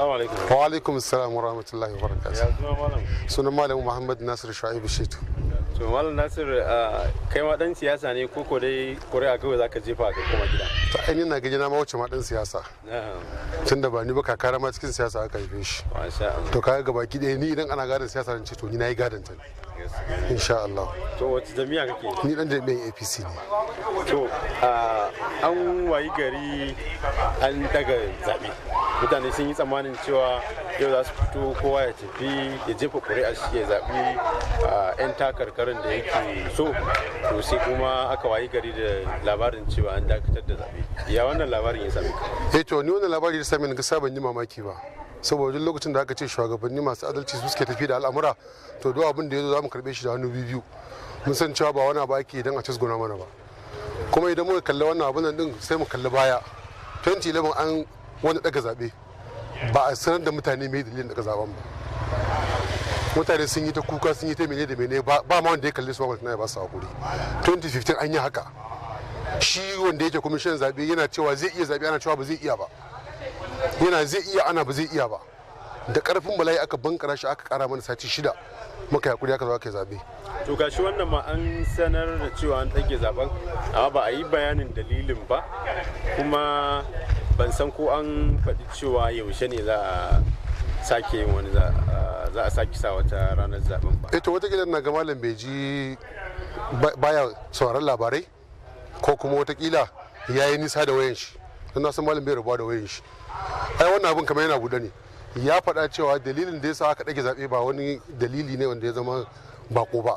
Assalamu alaikum. Wa alaikum assalam wa rahmatullahi wa barakatuh. Ya suna malam. Sunan Malam Muhammad Nasir Shu'aibu Shitu. To Malam Nasir, kai ma dan siyasa ne ko dai ƙuri'a kawai zaka jefa ka koma gida? To ainihin na gaji na ma wacce ma dan siyasa. Tunda ba ni ba kakara ma cikin siyasa aka haife shi. Masha Allah. To kaga gabaki ɗaya ni idan ana gadon siyasa zan ce to ni nayi gadon ta. Insha Allah. To wace jami'a kake? Ni dan jami'an APC ne. To an wayi gari an daga zaɓe. Mutane sun yi tsammanin cewa yau za su fito kowa ya tafi ya jefa ƙuri'a shi ya zaɓi 'yan takarkarin da yake so, to sai kuma aka wayi gari da labarin cewa an dakatar da zaɓe. Ya wannan labarin ya same ka? To ni wannan labari ya same ni gaskiya ban yi mamaki ba. Saboda duk lokacin da aka ce shugabanni masu adalci su suke tafi da al'amura, to duk abin da ya zo za mu karɓe shi da hannu biyu. Mun san cewa ba wani abu ake idan a cizguna mana ba. Kuma idan muka kalli wannan abin nan din sai mu kalli baya. 2011 an wani daga zaɓe ba a sanar da mutane mai dalilin daga zaben ba. Mutane sun yi ta kuka, sun yi ta mene da mene, ba ma wanda ya kalli su ba ba su hakuri. 2015 an yi haka. Shi wanda yake kwamishin zaɓe yana cewa zai iya zaɓe, ana cewa ba zai iya ba. Yana zai iya, ana ba zai iya ba. Da karfin bala'i aka bankara shi, aka kara mana sati 6 muka hakuri, aka zo aka yi zaɓe. To gashi wannan ma an sanar da cewa an ɗage zaben, amma ba a yi bayanin dalilin ba, kuma ban san ko an faɗi cewa yaushe ne za a sake yin wani za a sake sa wata ranar zaben ba. To watakila na ga malam bai ji baya sauraron labarai, ko kuma watakila ya yi nisa da wayan shi, don na san malam bai rabuwa da wayan shi. Ai wannan abin kamar yana buɗe ne. Ya faɗa cewa dalilin da ya sa aka ɗage zaɓe ba wani dalili ne wanda ya zama bako ba.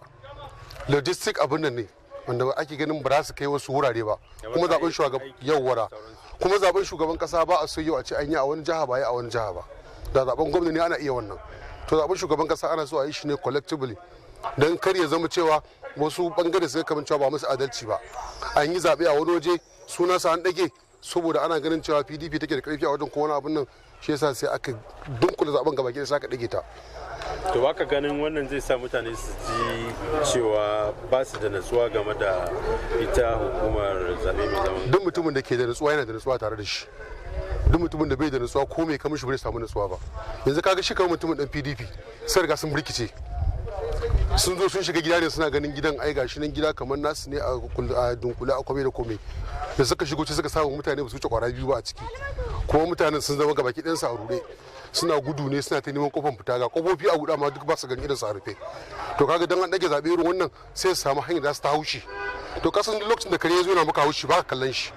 Logistic abin nan ne wanda ake ganin ba za su kai wasu wurare ba. Kuma zaben shugaban kasa ba a so yau a ce an yi a wani jiha ba, a wani jiha ba. Da zaben gwamnati ne ana iya wannan. To zaben shugaban kasa ana so a yi shi ne collectively, don kar ya zama cewa wasu bangare su kamar cewa ba musu adalci ba. An yi zaɓe a wani waje, sunansa an ɗage saboda ana ganin cewa PDP take da karfi a wajen ko wani abin nan, shi yasa sai aka dunkula zaben gaba ɗaya sai aka ɗage ta. To baka ganin wannan zai sa mutane su ji cewa ba su da natsuwa game da ita hukumar zaɓe mai zaman? Duk mutumin da ke da natsuwa yana da natsuwa tare da shi. Duk mutumin da bai da natsuwa ko mai kamar shi bai samu natsuwa ba. Yanzu kaga shi kamar mutumin dan PDP sai riga sun birkice. Sun zo sun shiga gida ne, suna ganin gidan ai gashi nan gida kamar nasu ne a dunkule a kome da kome. Da suka shigo suka samu mutane ba su wuce kwara biyu ba a ciki. Kuma mutanen sun zama gabaki ɗayansu a ruɗe. Suna gudu ne, suna ta neman kofar fita, ga kofofi a guda ma duk ba su gani irin su a rufe. To kaga dan an dage zabe irin wannan sai su samu hanyar da su ta haushi. To kasan duk lokacin da kare ya zo na maka haushi ba ka kallon shi.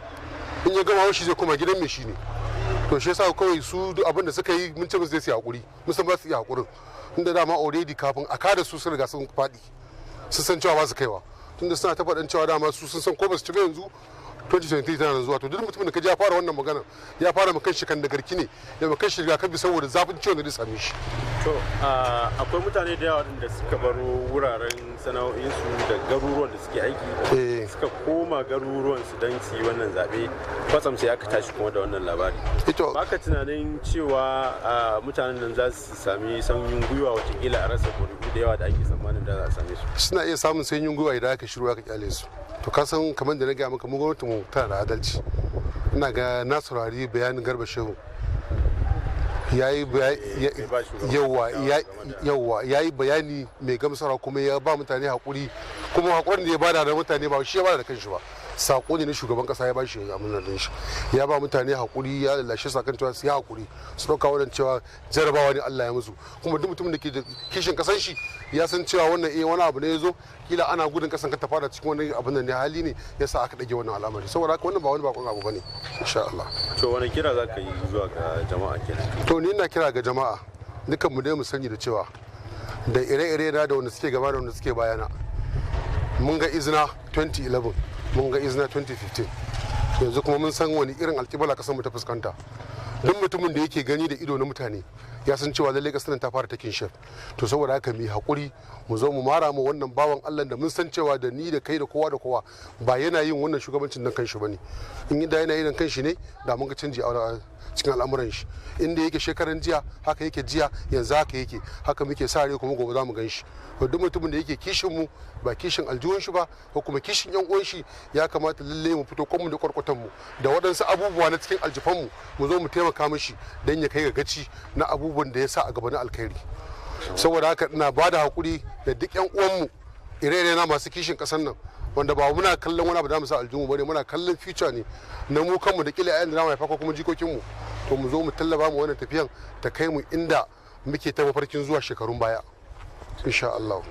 In ya gama haushi zai koma gidan mai shi ne. To shi yasa kawai su duk abin da suka yi mun ce musu zai su hakuri, musan ba su iya hakurin. Tunda dama already kafin a kada su sun riga sun faɗi. Sun san cewa ba su kaiwa. Tunda suna ta faɗin cewa dama su sun san ko ba su ci ba yanzu 2023 tana zuwa. To duk mutumin da ka ji ya fara wannan magana ya fara makan shi kan da garki ne, ya makan shi rigakafi saboda zafin ciwon da zai same shi. To akwai mutane da yawa da suka baro wuraren sana'o'insu da garuruwan da suke aiki, suka koma garuruwan su don su yi wannan zaɓe, kwatsam sai aka tashi kuma da wannan labari. Baka tunanin cewa mutanen nan za su sami sanyin gwiwa watakila a rasa ƙuri'u da yawa da ake tsammanin da za a same su? Suna iya samun sanyin gwiwa idan aka shiru aka kyale su. To ka san kamar da na gaya maka, mu gwamnatin mu tana da adalci. Ina ga na saurari bayanin Garba Shehu ya yi bayani mai gamsarwa, kuma ya ba mutane haƙuri, kuma haƙurin da ya bada da mutane ba shi ya bada da kanshi ba, sako ne na shugaban kasa ya ba shi a munnar din shi, ya ba mutane haƙuri, ya lallashe sakan cewa su yi haƙuri, su ɗauka wannan cewa jarabawa ne Allah ya musu. Kuma duk mutumin da ke da kishin kasan shi ya san cewa wannan wani abu ne ya zo, kila ana gudun kasan ka ta fara cikin wani abin da ne hali ne yasa aka ɗage wannan al'amari. Saboda haka wannan ba wani bakon abu bane, insha Allah. To wani kira za ka yi zuwa ga jama'a kenan? To ni ina kira ga jama'a, dukan mu dai mu sani da cewa da ire-ire na da wanda suke gaba da wanda suke bayana, mun ga izina 2011, mun ga izina 2015, yanzu kuma mun san wani irin alƙibala kasar mu ta fuskanta. Duk mutumin da yake gani da ido na mutane ya san cewa lallai kasar ta fara takin shef. To saboda haka mu yi haƙuri, mu zo mu mara mu wannan bawan Allah da mun san cewa da ni da kai da kowa ba yana yin wannan shugabancin dan kanshi bane. In da yana yin kanshi ne da mun ga canji a cikin al'amuran shi. Inda yake shekaran jiya haka yake jiya, yanzu haka yake, haka muke sa rai kuma gobe za mu gan shi. Duk mutumin da yake kishin mu ba kishin aljihun shi ba ko kuma kishin yan uwan shi, ya kamata lalle mu fito kwanmu da kwarkwatan mu da waɗansu abubuwa na cikin aljifan mu zo mu taimaka mishi don ya kai ga gaci na abubuwan da ya sa a gaba na alkhairi. Saboda haka ina ba da hakuri da duk yan uwanmu ire na masu kishin ƙasar nan, wanda ba muna kallon wani abu da mu sa aljihun bane, muna kallon future ne na mu kanmu da kila yayan da na haifa ko kuma jikokin mu, to mu zo mu tallaba mu wannan tafiyan ta kai mu inda muke ta mafarkin zuwa shekarun baya insha Allah.